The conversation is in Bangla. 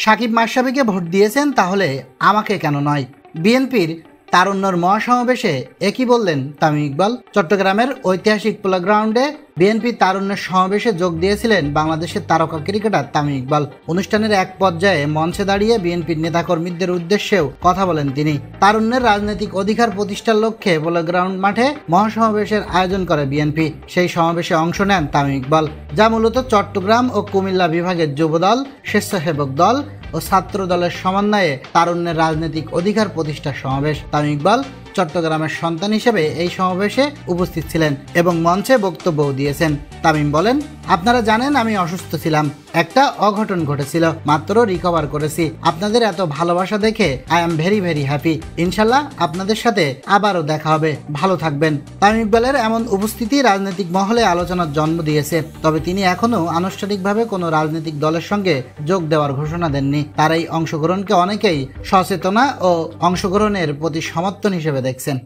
সাকিব মাশরাফিকে ভোট দিয়েছেন, তাহলে আমাকে কেন নয়? বিএনপির তারুণ্যর মহাসমাবেশে একই বললেন তামিম ইকবাল। চট্টগ্রামের ঐতিহাসিক পোলো গ্রাউন্ডে বিএনপি তারুণ্যের সমাবেশে যোগ দিয়েছিলেন বাংলাদেশের তারকা ক্রিকেটার তামিম ইকবাল। অনুষ্ঠানের এক পর্যায়ে মঞ্চে দাঁড়িয়ে বিএনপির নেতাকর্মীদের উদ্দেশ্যেও কথা বলেন তিনি। তারুণ্যের রাজনৈতিক অধিকার প্রতিষ্ঠার লক্ষ্যে পোলো গ্রাউন্ড মাঠে মহাসমাবেশের আয়োজন করে বিএনপি। সেই সমাবেশে অংশ নেন তামিম ইকবাল, যা মূলত চট্টগ্রাম ও কুমিল্লা বিভাগের যুবদল, স্বেচ্ছাসেবক দল ও ছাত্র দলের সমন্বয়ে তারুণ্যের রাজনৈতিক অধিকার প্রতিষ্ঠার সমাবেশ। তামিম ইকবাল চট্টগ্রামের সন্তান হিসেবে এই সমাবেশে উপস্থিত ছিলেন এবং মঞ্চে বক্তব্যও দিয়েছেন। তামিম বলেন, আপনারা জানেন আমি অসুস্থ ছিলাম, একটা অঘটন ঘটেছিল, মাত্র রিকভার করেছি। আপনাদের এত ভালোবাসা দেখে I am very very happy. ইনশাল্লাহ আপনাদের সাথে আবারও দেখা হবে, ভালো থাকবেন। তামিম ইকবালের এমন উপস্থিতি রাজনৈতিক মহলে আলোচনার জন্ম দিয়েছে। তবে তিনি এখনো আনুষ্ঠানিকভাবে কোনো রাজনৈতিক দলের সঙ্গে যোগ দেওয়ার ঘোষণা দেননি। তার এই অংশগ্রহণকে অনেকেই সচেতনা ও অংশগ্রহণের প্রতি সমর্থন হিসেবে দেখছেন।